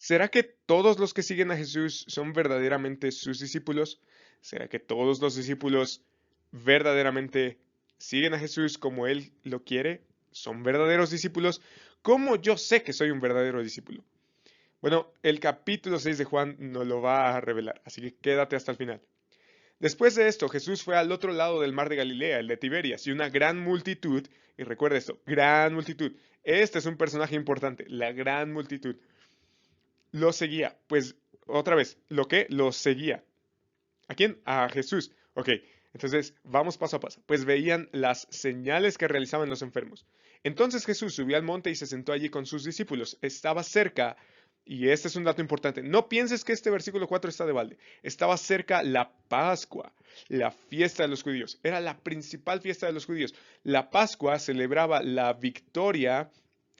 ¿Será que todos los que siguen a Jesús son verdaderamente sus discípulos? ¿Será que todos los discípulos verdaderamente siguen a Jesús como Él lo quiere? ¿Son verdaderos discípulos? ¿Cómo yo sé que soy un verdadero discípulo? Bueno, el capítulo 6 de Juan nos lo va a revelar, así que quédate hasta el final. Después de esto, Jesús fue al otro lado del mar de Galilea, el de Tiberias, y una gran multitud, y recuerda esto, gran multitud. Este es un personaje importante, la gran multitud lo seguía. Pues otra vez, ¿lo qué? Lo seguía. ¿A quién? A Jesús. Ok, entonces vamos paso a paso. Pues veían las señales que realizaban los enfermos. Entonces Jesús subió al monte y se sentó allí con sus discípulos. Estaba cerca, y este es un dato importante. No pienses que este versículo 4 está de balde. Estaba cerca la Pascua, la fiesta de los judíos. Era la principal fiesta de los judíos. La Pascua celebraba la victoria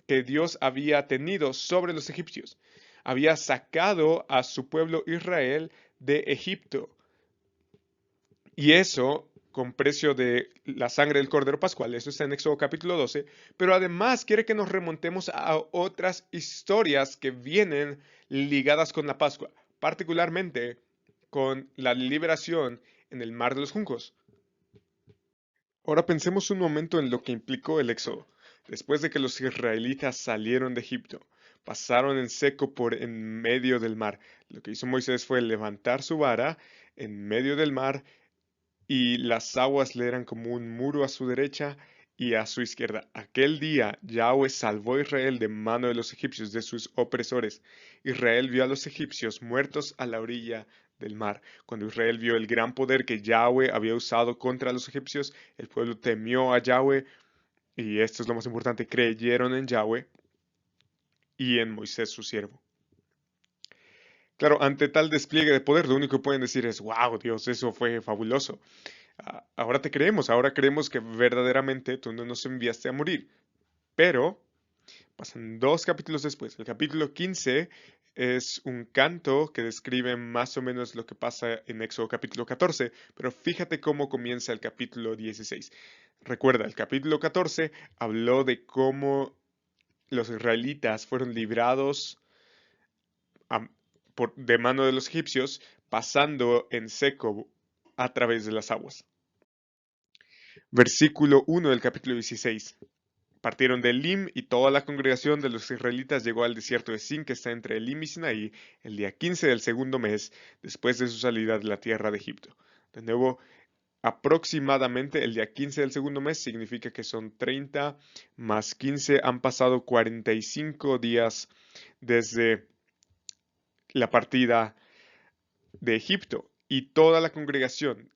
que Dios había tenido sobre los egipcios. Había sacado a su pueblo Israel de Egipto. Y eso con precio de la sangre del Cordero Pascual. Eso está en Éxodo capítulo 12. Pero además quiere que nos remontemos a otras historias que vienen ligadas con la Pascua. Particularmente con la liberación en el Mar de los Juncos. Ahora pensemos un momento en lo que implicó el éxodo. Después de que los israelitas salieron de Egipto, pasaron en seco por en medio del mar. Lo que hizo Moisés fue levantar su vara en medio del mar y las aguas le eran como un muro a su derecha y a su izquierda. Aquel día Yahweh salvó a Israel de mano de los egipcios, de sus opresores. Israel vio a los egipcios muertos a la orilla del mar. Cuando Israel vio el gran poder que Yahweh había usado contra los egipcios, el pueblo temió a Yahweh y esto es lo más importante, creyeron en Yahweh y en Moisés su siervo. Claro, ante tal despliegue de poder, lo único que pueden decir es, wow, Dios, eso fue fabuloso. Ahora te creemos, ahora creemos que verdaderamente tú no nos enviaste a morir. Pero pasan dos capítulos después. El capítulo 15 es un canto que describe más o menos lo que pasa en Éxodo capítulo 14, pero fíjate cómo comienza el capítulo 16. Recuerda, el capítulo 14 habló de cómo los israelitas fueron librados a- de mano de los egipcios, pasando en seco a través de las aguas. Versículo 1 del capítulo 16. Partieron de Elim y toda la congregación de los israelitas llegó al desierto de Sin, que está entre Elim y Sinaí, el día 15 del segundo mes, después de su salida de la tierra de Egipto. De nuevo, aproximadamente el día 15 del segundo mes significa que son 30 más 15, han pasado 45 días desde la partida de Egipto. Y toda la congregación,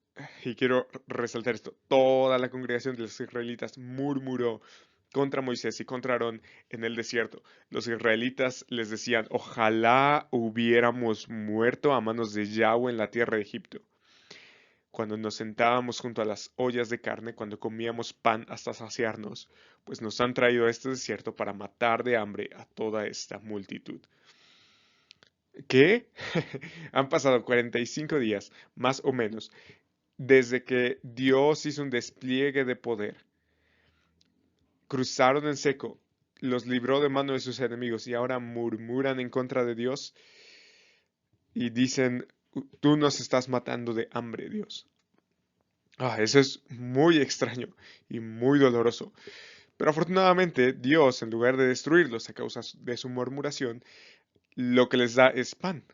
y quiero resaltar esto, toda la congregación de los israelitas murmuró contra Moisés y contra Aarón en el desierto. Los israelitas les decían, ojalá hubiéramos muerto a manos de Yahweh en la tierra de Egipto. Cuando nos sentábamos junto a las ollas de carne, cuando comíamos pan hasta saciarnos, pues nos han traído a este desierto para matar de hambre a toda esta multitud. ¿Qué? Han pasado 45 días, más o menos, desde que Dios hizo un despliegue de poder. Cruzaron en seco, los libró de mano de sus enemigos y ahora murmuran en contra de Dios y dicen, tú nos estás matando de hambre, Dios. Eso es muy extraño y muy doloroso. Pero afortunadamente Dios, en lugar de destruirlos a causa de su murmuración, lo que les da es pan.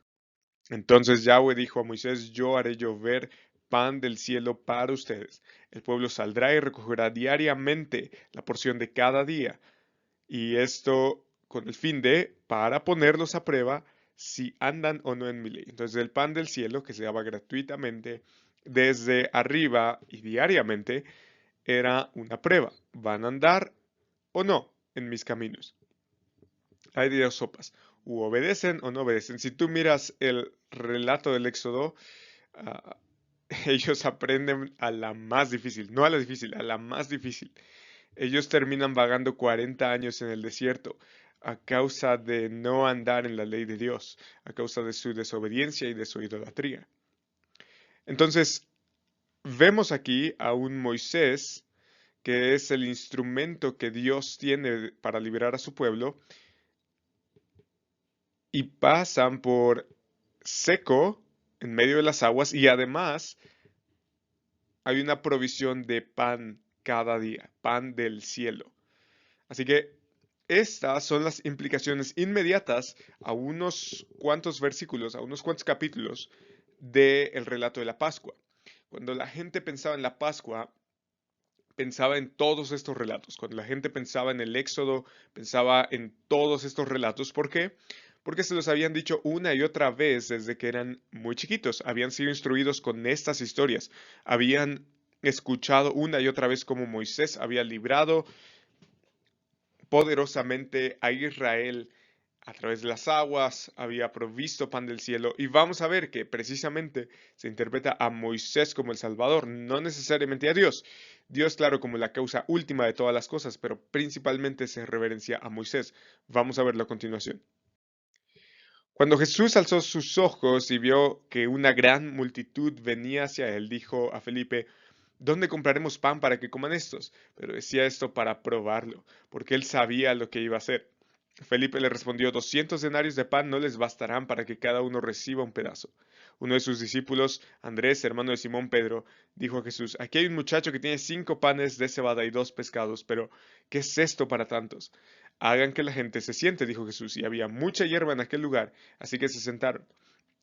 Entonces Yahweh dijo a Moisés, yo haré llover pan del cielo para ustedes. El pueblo saldrá y recogerá diariamente la porción de cada día. Y esto con el fin de, para ponerlos a prueba, si andan o no en mi ley. Entonces el pan del cielo, que se daba gratuitamente desde arriba y diariamente, era una prueba. ¿Van a andar o no en mis caminos? Hay de dos sopas. U obedecen o no obedecen. Si tú miras el relato del Éxodo, ah, ellos aprenden a la más difícil, no a la difícil, a la más difícil. Ellos terminan vagando 40 años en el desierto a causa de no andar en la ley de Dios, a causa de su desobediencia y de su idolatría. Entonces, vemos aquí a un Moisés que es el instrumento que Dios tiene para liberar a su pueblo, y pasan por seco en medio de las aguas y además hay una provisión de pan cada día, pan del cielo. Así que estas son las implicaciones inmediatas a unos cuantos versículos, a unos cuantos capítulos del relato de la Pascua. Cuando la gente pensaba en la Pascua, pensaba en todos estos relatos. Cuando la gente pensaba en el Éxodo, pensaba en todos estos relatos. ¿Por qué? Porque se los habían dicho una y otra vez desde que eran muy chiquitos. Habían sido instruidos con estas historias. Habían escuchado una y otra vez cómo Moisés había librado poderosamente a Israel a través de las aguas, había provisto pan del cielo. Y vamos a ver que precisamente se interpreta a Moisés como el Salvador, no necesariamente a Dios. Dios, claro, como la causa última de todas las cosas, pero principalmente se reverencia a Moisés. Vamos a verlo a continuación. Cuando Jesús alzó sus ojos y vio que una gran multitud venía hacia él, dijo a Felipe, ¿dónde compraremos pan para que coman estos? Pero decía esto para probarlo, porque él sabía lo que iba a hacer. Felipe le respondió, 200 denarios de pan no les bastarán para que cada uno reciba un pedazo. Uno de sus discípulos, Andrés, hermano de Simón Pedro, dijo a Jesús, aquí hay un muchacho que tiene 5 panes de cebada y 2 pescados, pero ¿qué es esto para tantos? Hagan que la gente se siente, dijo Jesús, y había mucha hierba en aquel lugar, así que se sentaron.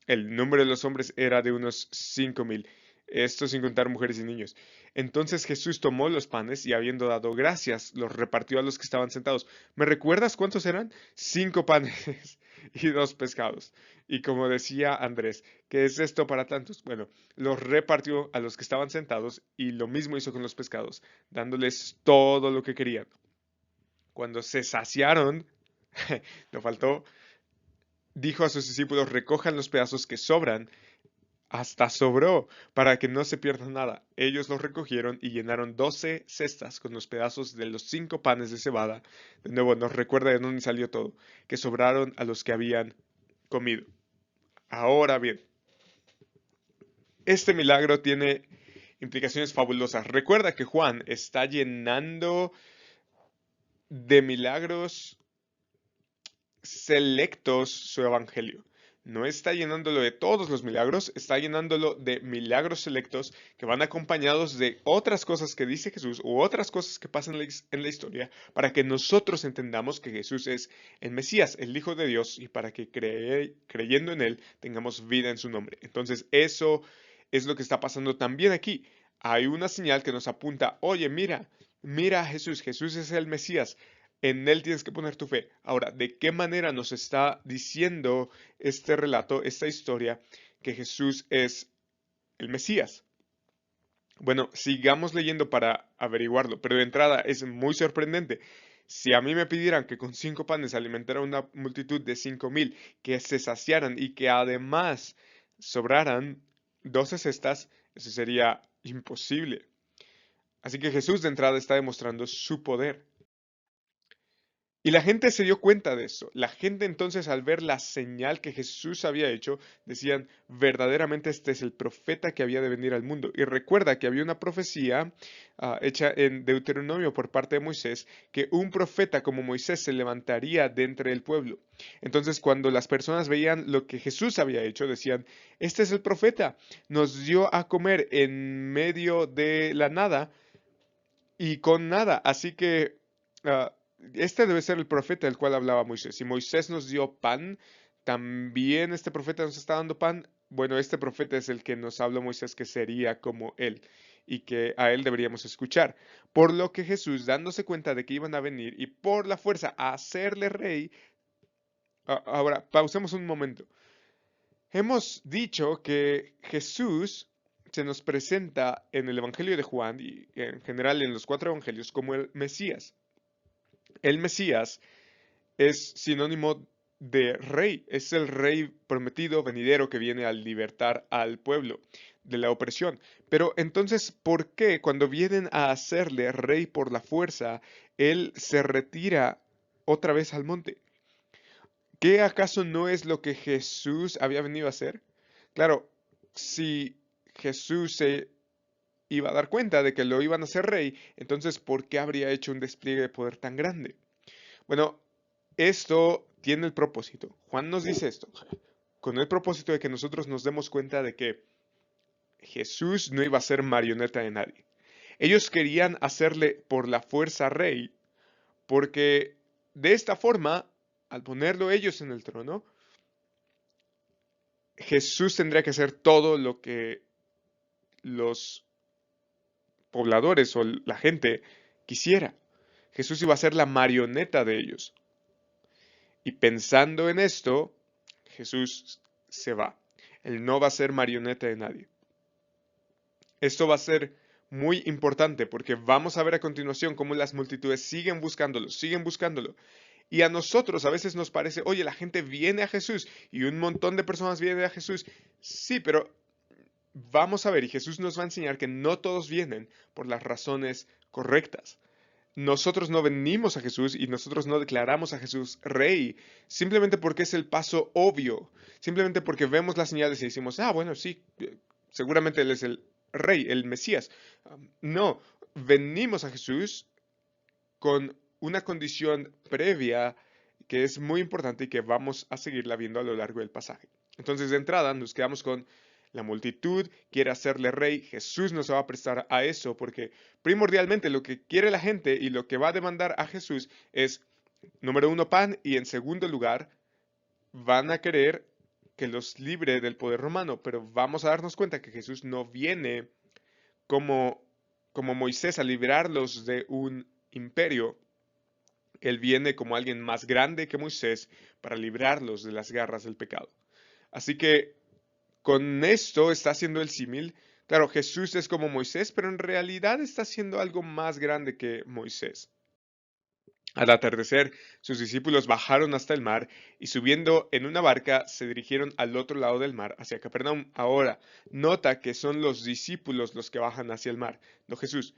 El número de los hombres era de unos 5,000, esto sin contar mujeres y niños. Entonces Jesús tomó los panes y habiendo dado gracias, los repartió a los que estaban sentados. ¿Me recuerdas cuántos eran? 5 panes y 2 pescados. Y como decía Andrés, ¿qué es esto para tantos? Bueno, los repartió a los que estaban sentados y lo mismo hizo con los pescados, dándoles todo lo que querían. Cuando se saciaron, no faltó, dijo a sus discípulos, recojan los pedazos que sobran, hasta sobró, para que no se pierda nada. Ellos los recogieron y llenaron 12 cestas con los pedazos de los 5 panes de cebada. De nuevo, nos recuerda de dónde salió todo, que sobraron a los que habían comido. Ahora bien, este milagro tiene implicaciones fabulosas. Recuerda que Juan está llenando de milagros selectos su evangelio. No está llenándolo de todos los milagros, está llenándolo de milagros selectos que van acompañados de otras cosas que dice Jesús u otras cosas que pasan en la historia para que nosotros entendamos que Jesús es el Mesías, el Hijo de Dios, y para que creyendo en Él tengamos vida en su nombre. Entonces eso es lo que está pasando también aquí. Hay una señal que nos apunta, oye, mira, mira a Jesús, Jesús es el Mesías. En él tienes que poner tu fe. Ahora, ¿de qué manera nos está diciendo este relato, esta historia, que Jesús es el Mesías? Bueno, sigamos leyendo para averiguarlo, pero de entrada es muy sorprendente. Si a mí me pidieran que con 5 panes alimentara una multitud de 5,000, que se saciaran y que además sobraran 12 cestas, eso sería imposible. Así que Jesús de entrada está demostrando su poder. Y la gente se dio cuenta de eso. La gente entonces al ver la señal que Jesús había hecho, decían, verdaderamente este es el profeta que había de venir al mundo. Y recuerda que había una profecía hecha en Deuteronomio por parte de Moisés, que un profeta como Moisés se levantaría de entre el pueblo. Entonces cuando las personas veían lo que Jesús había hecho, decían, este es el profeta, nos dio a comer en medio de la nada y con nada. Así que este debe ser el profeta del cual hablaba Moisés. Si Moisés nos dio pan, también este profeta nos está dando pan. Bueno, este profeta es el que nos habla Moisés que sería como él y que a él deberíamos escuchar. Por lo que Jesús, dándose cuenta de que iban a venir y por la fuerza a hacerle rey, ahora pausemos un momento. Hemos dicho que Jesús se nos presenta en el Evangelio de Juan y en general en los 4 evangelios como el Mesías. El Mesías es sinónimo de rey, es el rey prometido venidero que viene a libertar al pueblo de la opresión. Pero entonces, ¿por qué cuando vienen a hacerle rey por la fuerza, él se retira otra vez al monte? ¿Qué acaso no es lo que Jesús había venido a hacer? Claro, si Jesús se iba a dar cuenta de que lo iban a hacer rey, entonces ¿por qué habría hecho un despliegue de poder tan grande? Bueno, esto tiene el propósito. Juan nos dice esto, con el propósito de que nosotros nos demos cuenta de que Jesús no iba a ser marioneta de nadie. Ellos querían hacerle por la fuerza rey, porque de esta forma, al ponerlo ellos en el trono, Jesús tendría que hacer todo lo que los pobladores o la gente quisiera. Jesús iba a ser la marioneta de ellos. Y pensando en esto, Jesús se va. Él no va a ser marioneta de nadie. Esto va a ser muy importante porque vamos a ver a continuación cómo las multitudes siguen buscándolo, siguen buscándolo. Y a nosotros a veces nos parece, oye, la gente viene a Jesús y un montón de personas vienen a Jesús. Sí, pero vamos a ver, y Jesús nos va a enseñar que no todos vienen por las razones correctas. Nosotros no venimos a Jesús y nosotros no declaramos a Jesús rey simplemente porque es el paso obvio, simplemente porque vemos las señales y decimos, ah, bueno, sí, seguramente Él es el rey, el Mesías. No, venimos a Jesús con una condición previa que es muy importante y que vamos a seguirla viendo a lo largo del pasaje. Entonces, de entrada, nos quedamos con la multitud quiere hacerle rey. Jesús no se va a prestar a eso porque primordialmente lo que quiere la gente y lo que va a demandar a Jesús es, número uno, pan y en segundo lugar, van a querer que los libre del poder romano. Pero vamos a darnos cuenta que Jesús no viene como, como Moisés a liberarlos de un imperio. Él viene como alguien más grande que Moisés para librarlos de las garras del pecado. Así que con esto está haciendo el símil. Claro, Jesús es como Moisés, pero en realidad está haciendo algo más grande que Moisés. Al atardecer, sus discípulos bajaron hasta el mar y subiendo en una barca se dirigieron al otro lado del mar, hacia Capernaum. Ahora, nota que son los discípulos los que bajan hacia el mar, no Jesús.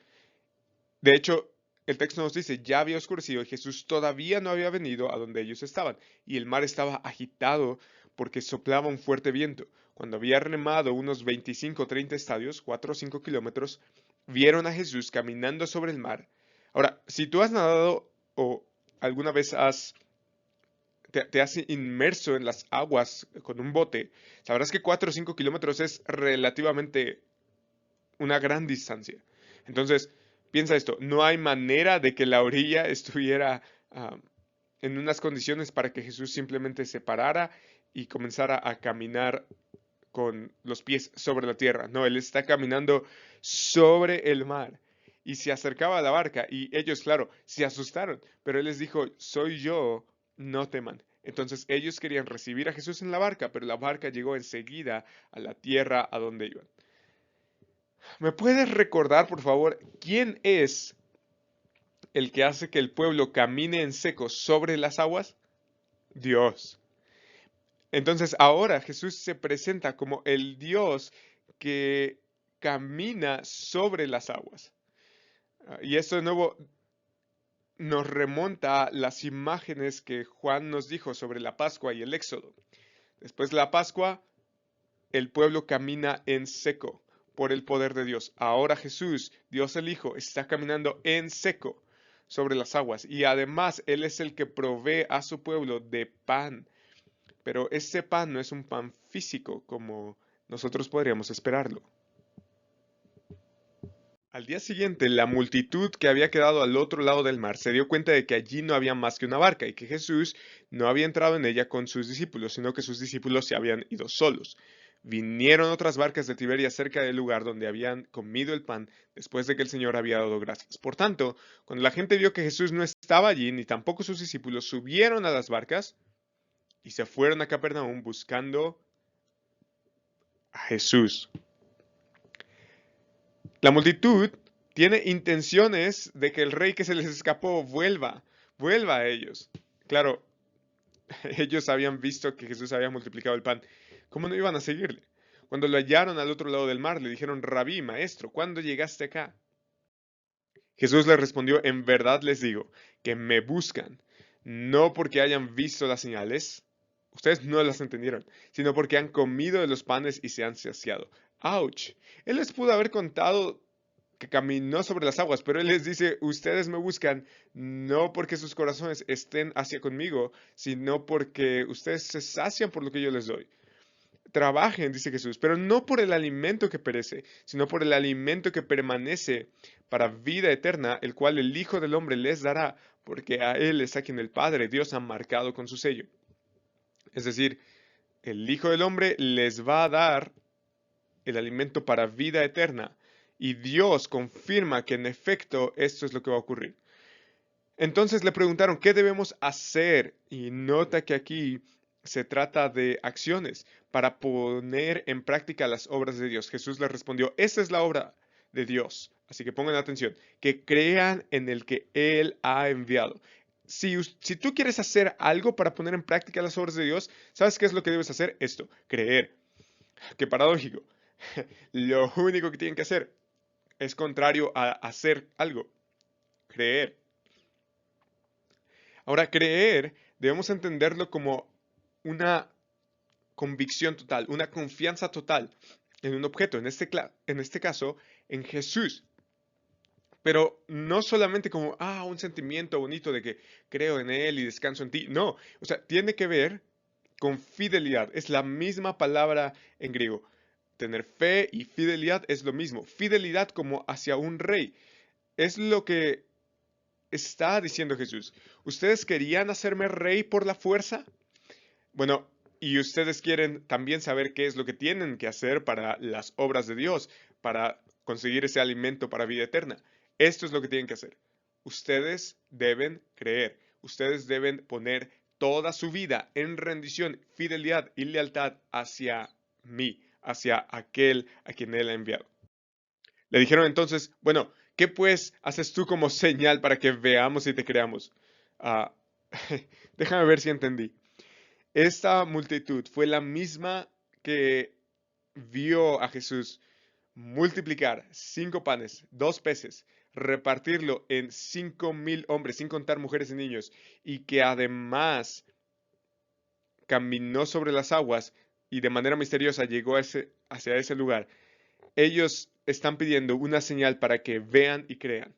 De hecho, el texto nos dice, ya había oscurecido y Jesús todavía no había venido a donde ellos estaban, y el mar estaba agitado porque soplaba un fuerte viento. Cuando había remado unos 25 o 30 estadios, 4 o 5 kilómetros, vieron a Jesús caminando sobre el mar. Ahora, si tú has nadado o alguna vez te has inmerso en las aguas con un bote, sabrás que 4 o 5 kilómetros es relativamente una gran distancia. Entonces, piensa esto, no hay manera de que la orilla estuviera en unas condiciones para que Jesús simplemente se parara y comenzara a caminar con los pies sobre la tierra. No, Él está caminando sobre el mar y se acercaba a la barca y ellos, claro, se asustaron, pero Él les dijo, soy yo, no teman. Entonces ellos querían recibir a Jesús en la barca, pero la barca llegó enseguida a la tierra a donde iban. ¿Me puedes recordar, por favor, quién es el que hace que el pueblo camine en seco sobre las aguas? Dios. Entonces ahora Jesús se presenta como el Dios que camina sobre las aguas. Y esto de nuevo nos remonta a las imágenes que Juan nos dijo sobre la Pascua y el Éxodo. Después de la Pascua, el pueblo camina en seco por el poder de Dios. Ahora Jesús, Dios el Hijo, está caminando en seco sobre las aguas y además Él es el que provee a su pueblo de pan. Pero ese pan no es un pan físico como nosotros podríamos esperarlo. Al día siguiente, la multitud que había quedado al otro lado del mar se dio cuenta de que allí no había más que una barca y que Jesús no había entrado en ella con sus discípulos, sino que sus discípulos se habían ido solos. Vinieron otras barcas de Tiberias cerca del lugar donde habían comido el pan después de que el Señor había dado gracias. Por tanto, cuando la gente vio que Jesús no estaba allí, ni tampoco sus discípulos, subieron a las barcas y se fueron a Capernaum buscando a Jesús. La multitud tiene intenciones de que el rey que se les escapó vuelva a ellos. Claro, ellos habían visto que Jesús había multiplicado el pan. ¿Cómo no iban a seguirle? Cuando lo hallaron al otro lado del mar, le dijeron, Rabí, maestro, ¿cuándo llegaste acá? Jesús les respondió, en verdad les digo, que me buscan, no porque hayan visto las señales, ustedes no las entendieron, sino porque han comido de los panes y se han saciado. ¡Auch! Él les pudo haber contado que caminó sobre las aguas, pero Él les dice, ustedes me buscan no porque sus corazones estén hacia conmigo, sino porque ustedes se sacian por lo que yo les doy. Trabajen, dice Jesús, pero no por el alimento que perece, sino por el alimento que permanece para vida eterna, el cual el Hijo del Hombre les dará, porque a Él es a quien el Padre, Dios, ha marcado con su sello. Es decir, el Hijo del Hombre les va a dar el alimento para vida eterna, y Dios confirma que en efecto esto es lo que va a ocurrir. Entonces le preguntaron, ¿qué debemos hacer? Y nota que aquí se trata de acciones para poner en práctica las obras de Dios. Jesús les respondió, esa es la obra de Dios. Así que pongan atención, que crean en el que Él ha enviado. Si tú quieres hacer algo para poner en práctica las obras de Dios, ¿sabes qué es lo que debes hacer? Esto, creer. Qué paradójico. Lo único que tienen que hacer es contrario a hacer algo, creer. Ahora, creer debemos entenderlo como una convicción total, una confianza total en un objeto, en este caso, en Jesús. Pero no solamente como, un sentimiento bonito de que creo en Él y descanso en ti. No, o sea, tiene que ver con fidelidad. Es la misma palabra en griego. Tener fe y fidelidad es lo mismo. Fidelidad como hacia un rey. Es lo que está diciendo Jesús. ¿Ustedes querían hacerme rey por la fuerza? Bueno, y ustedes quieren también saber qué es lo que tienen que hacer para las obras de Dios, para conseguir ese alimento para vida eterna. Esto es lo que tienen que hacer. Ustedes deben creer. Ustedes deben poner toda su vida en rendición, fidelidad y lealtad hacia mí, hacia aquel a quien Él ha enviado. Le dijeron entonces, bueno, ¿qué pues haces tú como señal para que veamos y te creamos? Ah, déjame ver si entendí. Esta multitud fue la misma que vio a Jesús multiplicar 5 panes, 2 peces, repartirlo en 5.000 hombres, sin contar mujeres y niños, y que además caminó sobre las aguas y de manera misteriosa llegó hacia ese lugar. Ellos están pidiendo una señal para que vean y crean.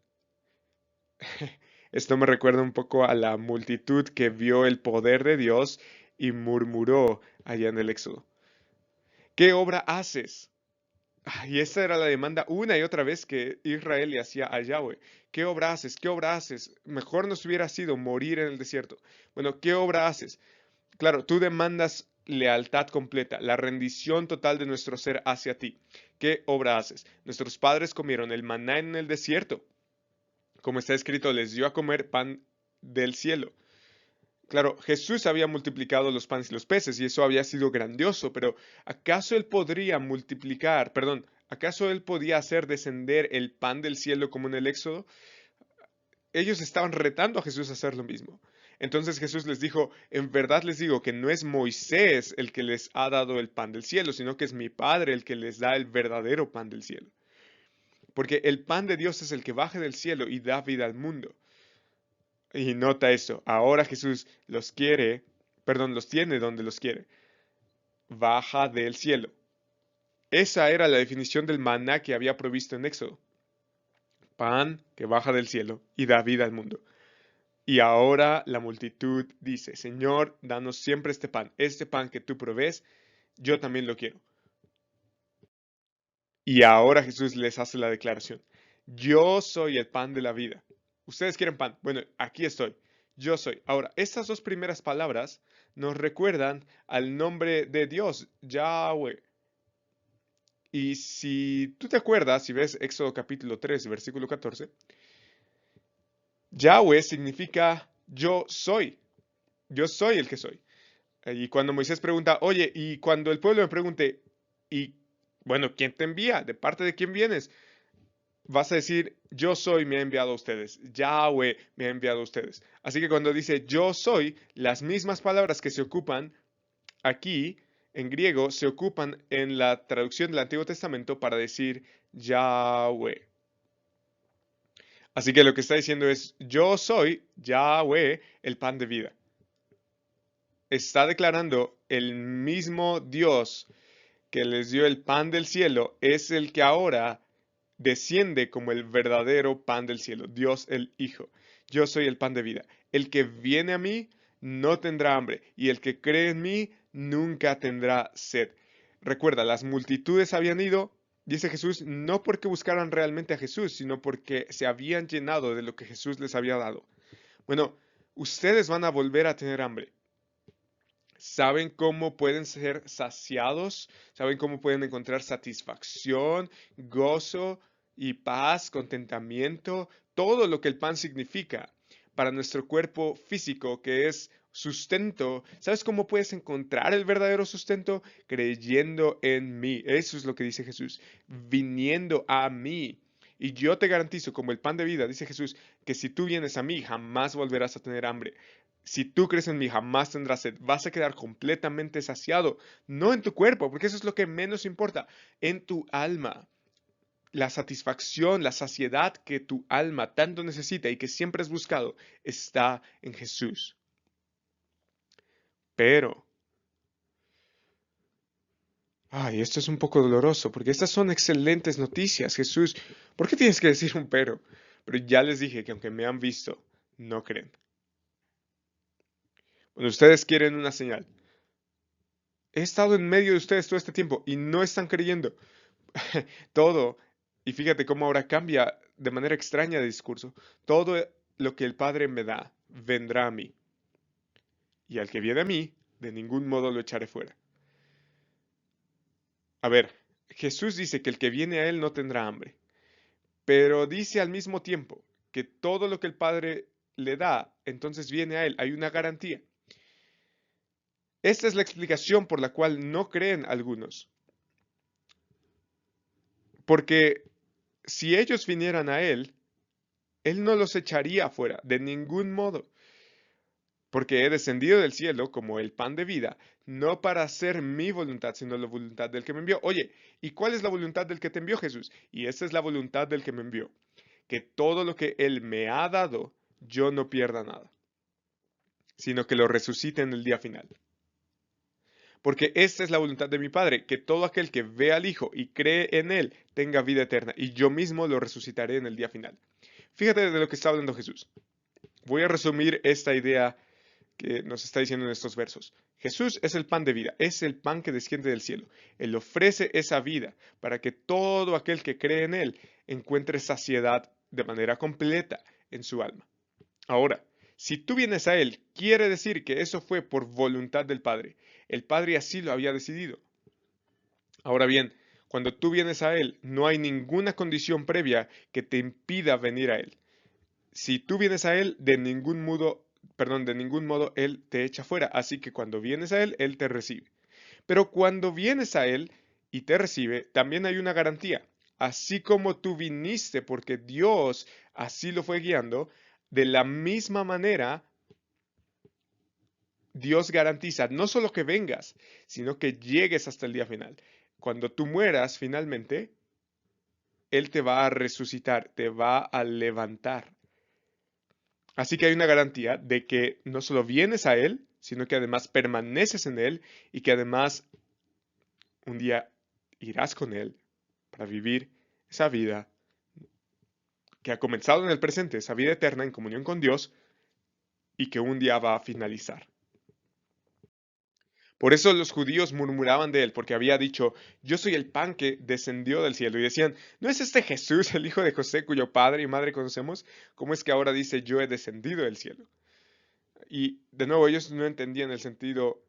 Esto me recuerda un poco a la multitud que vio el poder de Dios y murmuró allá en el Éxodo. ¿Qué obra haces? Y esa era la demanda una y otra vez que Israel le hacía a Yahweh. ¿Qué obra haces? ¿Qué obra haces? Mejor nos hubiera sido morir en el desierto. Bueno, ¿qué obra haces? Claro, tú demandas lealtad completa, la rendición total de nuestro ser hacia ti. ¿Qué obra haces? Nuestros padres comieron el maná en el desierto. Como está escrito, les dio a comer pan del cielo. Claro, Jesús había multiplicado los panes y los peces y eso había sido grandioso, pero ¿acaso él podría multiplicar, perdón, acaso él podía hacer descender el pan del cielo como en el Éxodo? Ellos estaban retando a Jesús a hacer lo mismo. Entonces Jesús les dijo, en verdad les digo que no es Moisés el que les ha dado el pan del cielo, sino que es mi Padre el que les da el verdadero pan del cielo. Porque el pan de Dios es el que baja del cielo y da vida al mundo. Y nota eso, ahora Jesús los quiere, perdón, los tiene donde los quiere. Baja del cielo. Esa era la definición del maná que había provisto en Éxodo. Pan que baja del cielo y da vida al mundo. Y ahora la multitud dice, Señor, danos siempre este pan que tú provees, yo también lo quiero. Y ahora Jesús les hace la declaración, yo soy el pan de la vida. Ustedes quieren pan, bueno, aquí estoy, yo soy. Ahora, estas dos primeras palabras nos recuerdan al nombre de Dios, Yahweh. Y si tú te acuerdas, si ves Éxodo capítulo 3, versículo 14, Yahweh significa yo soy el que soy. Y cuando Moisés pregunta, oye, y cuando el pueblo me pregunte, y bueno, ¿quién te envía? ¿De parte de quién vienes? Vas a decir, yo soy, me ha enviado a ustedes. Yahweh me ha enviado a ustedes. Así que cuando dice yo soy, las mismas palabras que se ocupan aquí en griego se ocupan en la traducción del Antiguo Testamento para decir Yahweh. Así que lo que está diciendo es, yo soy Yahweh, el pan de vida. Está declarando el mismo Dios que les dio el pan del cielo, es el que ahora desciende como el verdadero pan del cielo, Dios el Hijo. Yo soy el pan de vida. El que viene a mí no tendrá hambre, y el que cree en mí nunca tendrá sed. Recuerda, las multitudes habían ido, dice Jesús, no porque buscaran realmente a Jesús, sino porque se habían llenado de lo que Jesús les había dado. Bueno, ustedes van a volver a tener hambre. ¿Saben cómo pueden ser saciados? ¿Saben cómo pueden encontrar satisfacción, gozo y paz, contentamiento? Todo lo que el pan significa para nuestro cuerpo físico, que es sustento. ¿Sabes cómo puedes encontrar el verdadero sustento? Creyendo en mí. Eso es lo que dice Jesús. Viniendo a mí. Y yo te garantizo, como el pan de vida, dice Jesús, que si tú vienes a mí, jamás volverás a tener hambre. Si tú crees en mí, jamás tendrás sed. Vas a quedar completamente saciado. No en tu cuerpo, porque eso es lo que menos importa. En tu alma. La satisfacción, la saciedad que tu alma tanto necesita y que siempre has buscado, está en Jesús. Pero, ay, esto es un poco doloroso, porque estas son excelentes noticias, Jesús. ¿Por qué tienes que decir un pero? Pero ya les dije que aunque me han visto, no creen. Bueno, ustedes quieren una señal. He estado en medio de ustedes todo este tiempo y no están creyendo. Todo, y fíjate cómo ahora cambia de manera extraña de discurso. Todo lo que el Padre me da, vendrá a mí. Y al que viene a mí, de ningún modo lo echaré fuera. A ver, Jesús dice que el que viene a Él no tendrá hambre, pero dice al mismo tiempo que todo lo que el Padre le da, entonces viene a Él. Hay una garantía. Esta es la explicación por la cual no creen algunos. Porque si ellos vinieran a Él no los echaría afuera, de ningún modo. Porque he descendido del cielo como el pan de vida, no para hacer mi voluntad, sino la voluntad del que me envió. Oye, ¿y cuál es la voluntad del que te envió, Jesús? Y esa es la voluntad del que me envió, que todo lo que Él me ha dado, yo no pierda nada, sino que lo resucite en el día final. Porque esta es la voluntad de mi Padre, que todo aquel que ve al Hijo y cree en Él tenga vida eterna, y yo mismo lo resucitaré en el día final. Fíjate de lo que está hablando Jesús. Voy a resumir esta idea que nos está diciendo en estos versos. Jesús es el pan de vida, es el pan que desciende del cielo. Él ofrece esa vida para que todo aquel que cree en Él encuentre saciedad de manera completa en su alma. Ahora, si tú vienes a Él, quiere decir que eso fue por voluntad del Padre. El Padre así lo había decidido. Ahora bien, cuando tú vienes a Él, no hay ninguna condición previa que te impida venir a Él. Si tú vienes a Él, de ningún modo Él te echa fuera. Así que cuando vienes a Él, Él te recibe. Pero cuando vienes a Él y te recibe, también hay una garantía. Así como tú viniste porque Dios así lo fue guiando, de la misma manera Dios garantiza no solo que vengas, sino que llegues hasta el día final. Cuando tú mueras finalmente, Él te va a resucitar, te va a levantar. Así que hay una garantía de que no solo vienes a Él, sino que además permaneces en Él y que además un día irás con Él para vivir esa vida que ha comenzado en el presente, esa vida eterna en comunión con Dios y que un día va a finalizar. Por eso los judíos murmuraban de él, porque había dicho, yo soy el pan que descendió del cielo. Y decían, ¿no es este Jesús, el hijo de José, cuyo padre y madre conocemos? ¿Cómo es que ahora dice, yo he descendido del cielo? Y de nuevo, ellos no entendían el sentido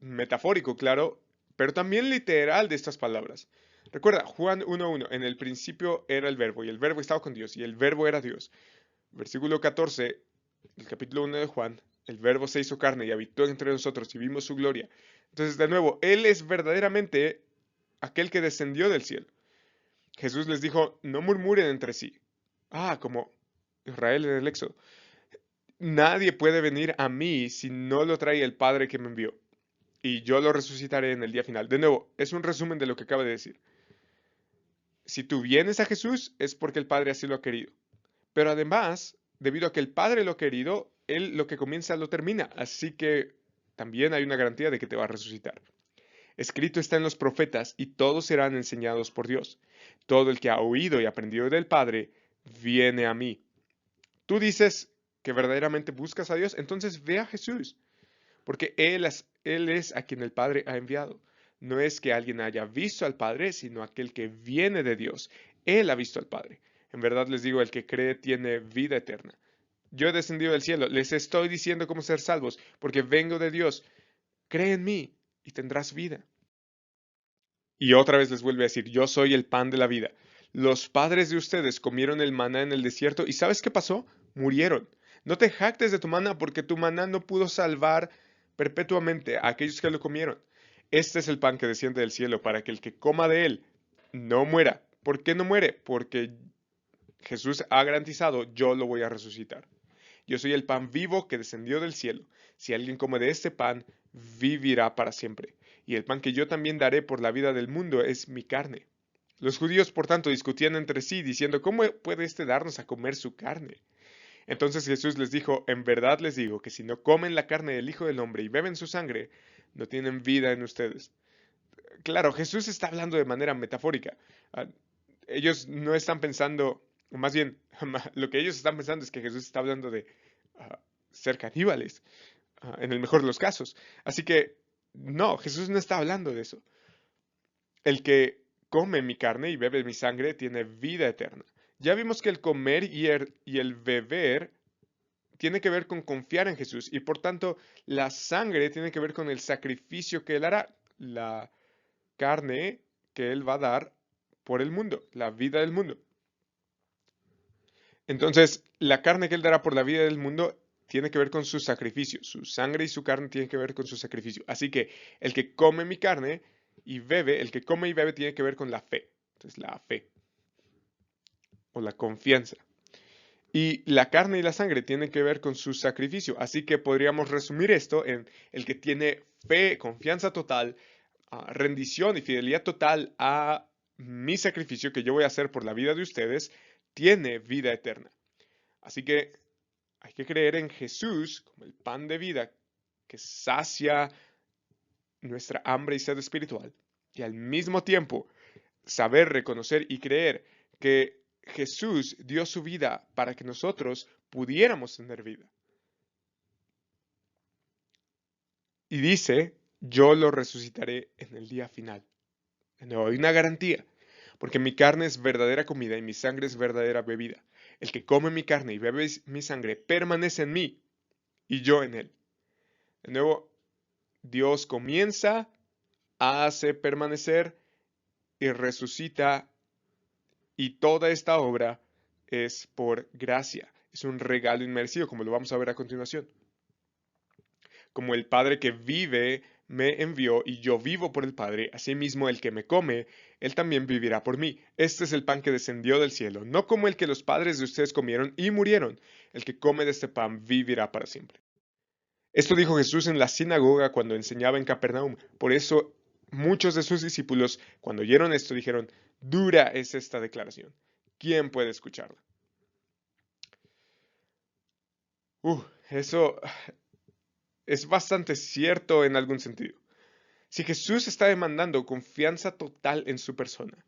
metafórico, claro, pero también literal de estas palabras. Recuerda, Juan 1.1, en el principio era el verbo, y el verbo estaba con Dios, y el verbo era Dios. Versículo 14, del capítulo 1 de Juan, el verbo se hizo carne y habitó entre nosotros y vimos su gloria. Entonces, de nuevo, Él es verdaderamente aquel que descendió del cielo. Jesús les dijo, no murmuren entre sí. Ah, como Israel en el Éxodo. Nadie puede venir a mí si no lo trae el Padre que me envió. Y yo lo resucitaré en el día final. De nuevo, es un resumen de lo que acaba de decir. Si tú vienes a Jesús es porque el Padre así lo ha querido. Pero además, debido a que el Padre lo ha querido, Él lo que comienza lo termina. Así que también hay una garantía de que te va a resucitar. Escrito está en los profetas y todos serán enseñados por Dios. Todo el que ha oído y aprendido del Padre viene a mí. Tú dices que verdaderamente buscas a Dios, entonces ve a Jesús, porque Él es a quien el Padre ha enviado. No es que alguien haya visto al Padre, sino aquel que viene de Dios. Él ha visto al Padre. En verdad les digo, el que cree tiene vida eterna. Yo he descendido del cielo, les estoy diciendo cómo ser salvos, porque vengo de Dios. Cree en mí y tendrás vida. Y otra vez les vuelve a decir, yo soy el pan de la vida. Los padres de ustedes comieron el maná en el desierto y ¿sabes qué pasó? Murieron. No te jactes de tu maná porque tu maná no pudo salvar perpetuamente a aquellos que lo comieron. Este es el pan que desciende del cielo para que el que coma de él no muera. ¿Por qué no muere? Porque Jesús ha garantizado, yo lo voy a resucitar. Yo soy el pan vivo que descendió del cielo. Si alguien come de este pan, vivirá para siempre. Y el pan que yo también daré por la vida del mundo es mi carne. Los judíos, por tanto, discutían entre sí, diciendo, ¿cómo puede éste darnos a comer su carne? Entonces Jesús les dijo, en verdad les digo que si no comen la carne del Hijo del Hombre y beben su sangre, no tienen vida en ustedes. Claro, Jesús está hablando de manera metafórica. Ah, ellos no están pensando, o más bien, lo que ellos están pensando es que Jesús está hablando de ser caníbales, en el mejor de los casos. Así que, no, Jesús no está hablando de eso. El que come mi carne y bebe mi sangre tiene vida eterna. Ya vimos que el comer y el beber tiene que ver con confiar en Jesús y por tanto la sangre tiene que ver con el sacrificio que Él hará, la carne que Él va a dar por el mundo, la vida del mundo. Entonces, la carne que Él dará por la vida del mundo tiene que ver con su sacrificio. Su sangre y su carne tienen que ver con su sacrificio. Así que el que come mi carne y bebe, el que come y bebe tiene que ver con la fe. Entonces, la fe o la confianza. Y la carne y la sangre tienen que ver con su sacrificio. Así que podríamos resumir esto en el que tiene fe, confianza total, rendición y fidelidad total a mi sacrificio que yo voy a hacer por la vida de ustedes, tiene vida eterna. Así que hay que creer en Jesús como el pan de vida que sacia nuestra hambre y sed espiritual. Y al mismo tiempo saber, reconocer y creer que Jesús dio su vida para que nosotros pudiéramos tener vida. Y dice, yo lo resucitaré en el día final. De nuevo, hay una garantía, porque mi carne es verdadera comida y mi sangre es verdadera bebida. El que come mi carne y bebe mi sangre permanece en mí y yo en él. De nuevo, Dios comienza, hace permanecer y resucita, y toda esta obra es por gracia. Es un regalo inmerecido, como lo vamos a ver a continuación. Como el Padre que vive me envió y yo vivo por el Padre, asimismo el que me come, él también vivirá por mí. Este es el pan que descendió del cielo, no como el que los padres de ustedes comieron y murieron. El que come de este pan vivirá para siempre. Esto dijo Jesús en la sinagoga cuando enseñaba en Capernaum. Por eso muchos de sus discípulos, cuando oyeron esto, dijeron, dura es esta declaración. ¿Quién puede escucharla? Eso es bastante cierto en algún sentido. Si Jesús está demandando confianza total en su persona,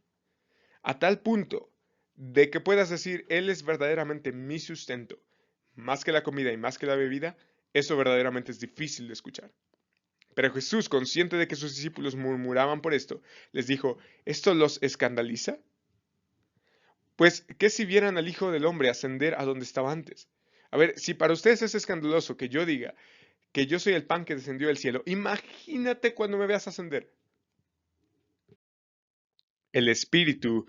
a tal punto de que puedas decir, Él es verdaderamente mi sustento, más que la comida y más que la bebida, eso verdaderamente es difícil de escuchar. Pero Jesús, consciente de que sus discípulos murmuraban por esto, les dijo, ¿esto los escandaliza? Pues, ¿qué si vieran al Hijo del Hombre ascender a donde estaba antes? A ver, si para ustedes es escandaloso que yo diga que yo soy el pan que descendió del cielo, imagínate cuando me veas ascender. El Espíritu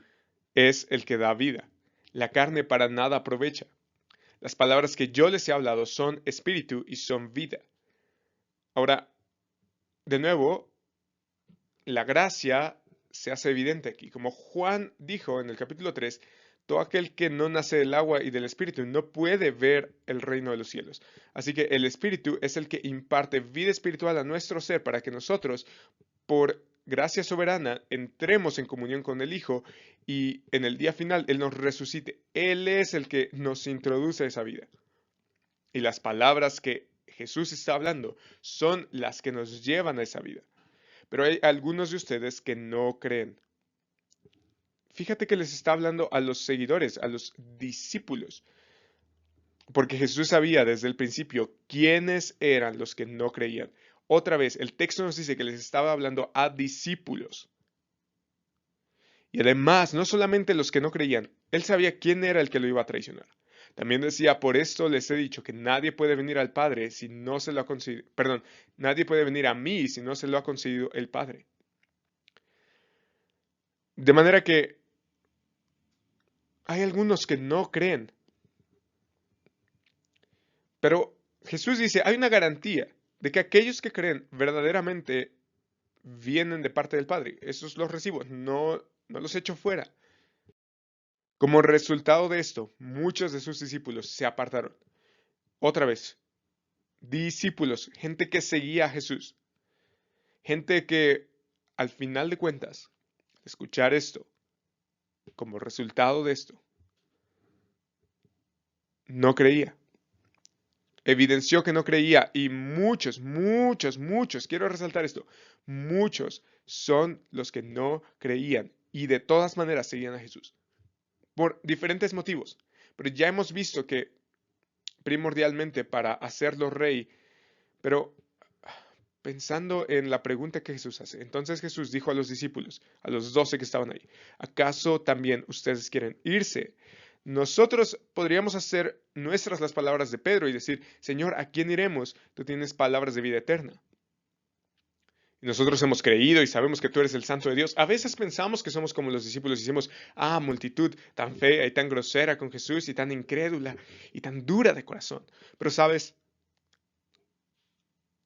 es el que da vida. La carne para nada aprovecha. Las palabras que yo les he hablado son espíritu y son vida. Ahora, de nuevo, la gracia se hace evidente aquí. Como Juan dijo en el capítulo 3, todo aquel que no nace del agua y del espíritu no puede ver el reino de los cielos. Así que el espíritu es el que imparte vida espiritual a nuestro ser para que nosotros, por gracia soberana, entremos en comunión con el Hijo y en el día final Él nos resucite. Él es el que nos introduce a esa vida. Y las palabras que Jesús está hablando son las que nos llevan a esa vida. pero hay algunos de ustedes que no creen. Fíjate que les está hablando a los seguidores, a los discípulos, porque Jesús sabía desde el principio quiénes eran los que no creían. Otra vez, el texto nos dice que les estaba hablando a discípulos. Y además, no solamente los que no creían, él sabía quién era el que lo iba a traicionar. También decía, por esto les he dicho que nadie puede venir al Padre si no se lo ha concedido, perdón, nadie puede venir a mí si no se lo ha concedido el Padre. De manera que hay algunos que no creen. Pero Jesús dice, hay una garantía de que aquellos que creen verdaderamente vienen de parte del Padre. Esos los recibo, no los echo fuera. Como resultado de esto, muchos de sus discípulos se apartaron. Otra vez, discípulos, gente que seguía a Jesús, gente que al final de cuentas, escuchar esto, como resultado de esto, no creía. Evidenció que no creía y muchos, quiero resaltar esto, muchos son los que no creían y de todas maneras seguían a Jesús por diferentes motivos. Pero ya hemos visto que primordialmente para hacerlo rey, pero pensando en la pregunta que Jesús hace, entonces Jesús dijo a los discípulos, a los 12 que estaban ahí, ¿acaso también ustedes quieren irse? Nosotros podríamos hacer nuestras las palabras de Pedro y decir, Señor, ¿a quién iremos? Tú tienes palabras de vida eterna. Y nosotros hemos creído y sabemos que tú eres el Santo de Dios. A veces pensamos que somos como los discípulos y decimos, multitud tan fea y tan grosera con Jesús y tan incrédula y tan dura de corazón. Pero sabes,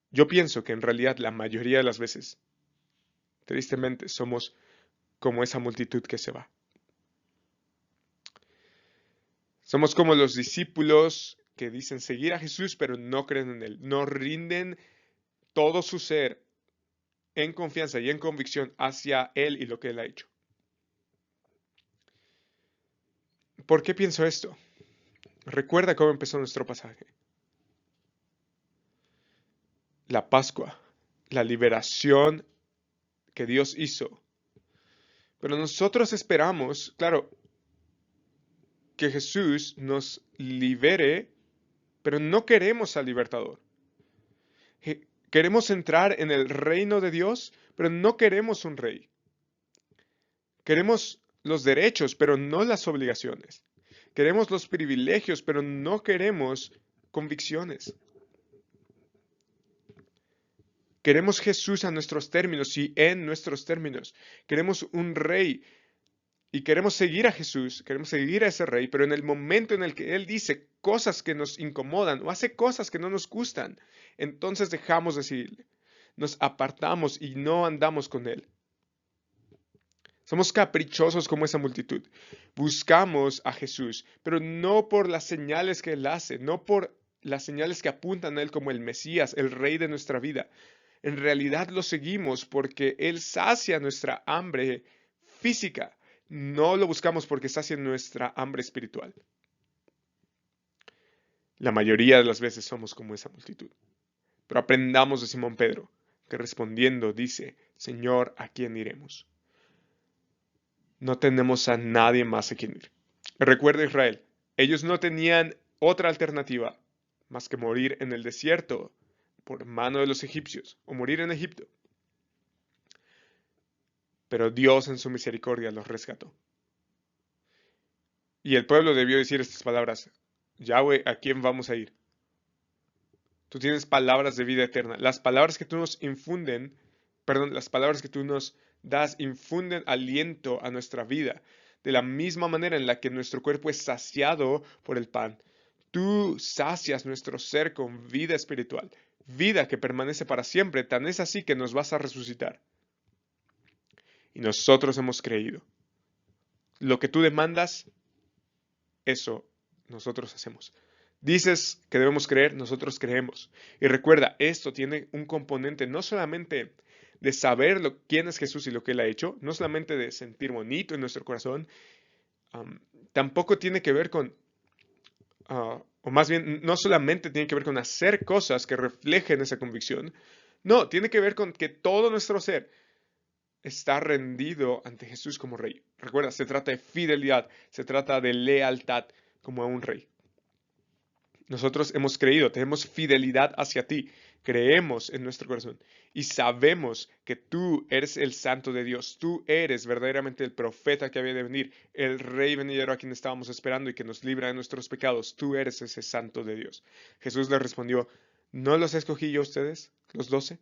yo pienso que en realidad la mayoría de las veces, tristemente, somos como esa multitud que se va. Somos como los discípulos que dicen seguir a Jesús, pero no creen en Él. No rinden todo su ser en confianza y en convicción hacia Él y lo que Él ha hecho. ¿Por qué pienso esto? Recuerda cómo empezó nuestro pasaje. La Pascua, la liberación que Dios hizo. Pero nosotros esperamos, claro, que Jesús nos libere, pero no queremos al libertador. Queremos entrar en el reino de Dios, pero no queremos un rey. Queremos los derechos, pero no las obligaciones. Queremos los privilegios, pero no queremos convicciones. Queremos Jesús a nuestros términos y en nuestros términos. Queremos un rey y queremos seguir a Jesús, queremos seguir a ese rey, pero en el momento en el que Él dice cosas que nos incomodan o hace cosas que no nos gustan, entonces dejamos de seguirle. Nos apartamos y no andamos con Él. Somos caprichosos como esa multitud. Buscamos a Jesús, pero no por las señales que Él hace, no por las señales que apuntan a Él como el Mesías, el Rey de nuestra vida. En realidad lo seguimos porque Él sacia nuestra hambre física. No lo buscamos porque sacia nuestra hambre espiritual. La mayoría de las veces somos como esa multitud. Pero aprendamos de Simón Pedro, que respondiendo dice, Señor, ¿a quién iremos? No tenemos a nadie más a quien ir. Recuerda Israel, ellos no tenían otra alternativa más que morir en el desierto por mano de los egipcios o morir en Egipto. Pero Dios en su misericordia los rescató. Y el pueblo debió decir estas palabras, Yahweh, ¿a quién vamos a ir? Tú tienes palabras de vida eterna. Las palabras que tú nos infunden, perdón, las palabras que tú nos das infunden aliento a nuestra vida. De la misma manera en la que nuestro cuerpo es saciado por el pan. Tú sacias nuestro ser con vida espiritual, vida que permanece para siempre. Tan es así que nos vas a resucitar. Y nosotros hemos creído. Lo que tú demandas, eso nosotros hacemos. Dices que debemos creer, nosotros creemos. Y recuerda, esto tiene un componente no solamente de saber quién es Jesús y lo que Él ha hecho, no solamente de sentir bonito en nuestro corazón, tampoco tiene que ver con, o más bien, no solamente tiene que ver con hacer cosas que reflejen esa convicción, No, tiene que ver con que todo nuestro ser está rendido ante Jesús como rey. Recuerda, se trata de fidelidad, se trata de lealtad como a un rey. Nosotros hemos creído, tenemos fidelidad hacia ti, creemos en nuestro corazón y sabemos que tú eres el santo de Dios, tú eres verdaderamente el profeta que había de venir, el rey venidero a quien estábamos esperando y que nos libra de nuestros pecados, tú eres ese santo de Dios. Jesús le respondió, ¿no los escogí yo a ustedes, los 12?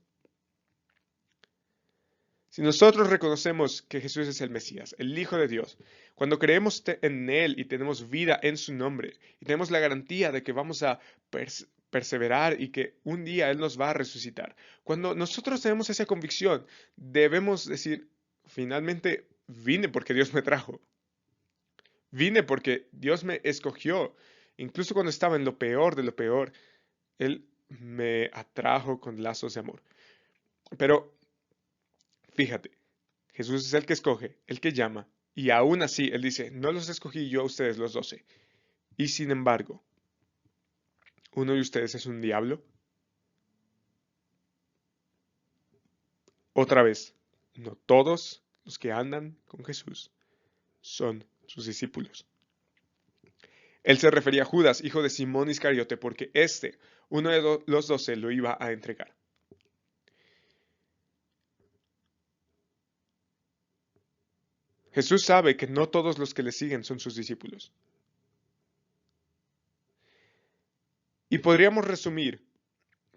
Si nosotros reconocemos que Jesús es el Mesías, el Hijo de Dios, cuando creemos en Él y tenemos vida en su nombre, y tenemos la garantía de que vamos a perseverar y que un día Él nos va a resucitar, cuando nosotros tenemos esa convicción, debemos decir, finalmente vine porque Dios me trajo, vine porque Dios me escogió, incluso cuando estaba en lo peor de lo peor, Él me atrajo con lazos de amor. Pero fíjate, Jesús es el que escoge, el que llama, y aún así Él dice, no los escogí yo a ustedes los 12. Y sin embargo, uno de ustedes es un diablo. Otra vez, no todos los que andan con Jesús son sus discípulos. Él se refería a Judas, hijo de Simón Iscariote, porque uno de los 12, lo iba a entregar. Jesús sabe que no todos los que le siguen son sus discípulos. Y podríamos resumir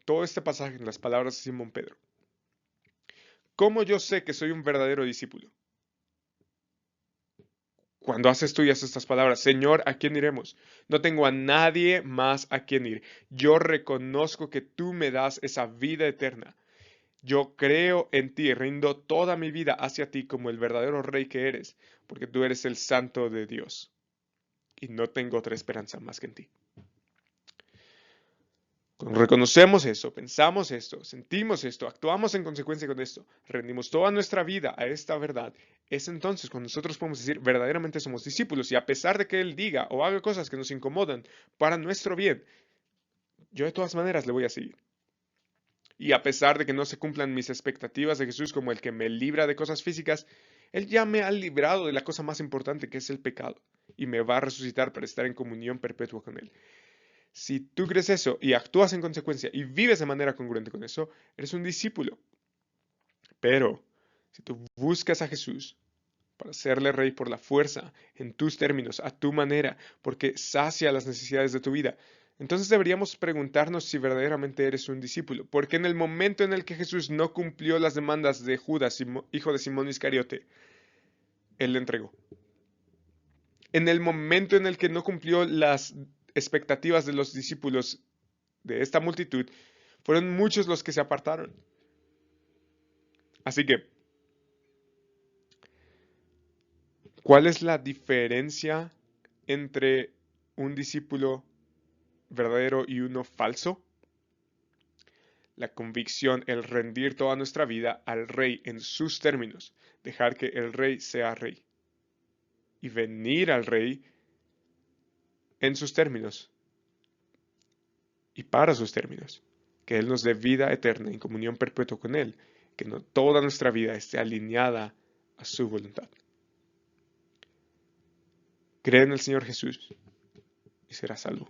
todo este pasaje en las palabras de Simón Pedro. ¿Cómo yo sé que soy un verdadero discípulo? Cuando haces tuyas estas palabras, Señor, ¿a quién iremos? No tengo a nadie más a quien ir. Yo reconozco que tú me das esa vida eterna. Yo creo en ti, rindo toda mi vida hacia ti como el verdadero rey que eres, porque tú eres el santo de Dios. Y no tengo otra esperanza más que en ti. Cuando reconocemos eso, pensamos esto, sentimos esto, actuamos en consecuencia con esto, rendimos toda nuestra vida a esta verdad, es entonces cuando nosotros podemos decir verdaderamente somos discípulos y a pesar de que Él diga o haga cosas que nos incomodan para nuestro bien, yo de todas maneras le voy a seguir. Y a pesar de que no se cumplan mis expectativas de Jesús como el que me libra de cosas físicas, Él ya me ha librado de la cosa más importante que es el pecado y me va a resucitar para estar en comunión perpetua con Él. Si tú crees eso y actúas en consecuencia y vives de manera congruente con eso, eres un discípulo. Pero si tú buscas a Jesús para serle rey por la fuerza, en tus términos, a tu manera, porque sacia las necesidades de tu vida, entonces deberíamos preguntarnos si verdaderamente eres un discípulo. Porque en el momento en el que Jesús no cumplió las demandas de Judas, hijo de Simón Iscariote, Él le entregó. En el momento en el que no cumplió las expectativas de los discípulos de esta multitud, fueron muchos los que se apartaron. Así que, ¿cuál es la diferencia entre un discípulo verdadero y uno falso? La convicción, el rendir toda nuestra vida al Rey en sus términos, dejar que el Rey sea Rey y venir al Rey en sus términos y para sus términos, que Él nos dé vida eterna en comunión perpetua con Él, que no toda nuestra vida esté alineada a su voluntad. Cree en el Señor Jesús y serás salvo.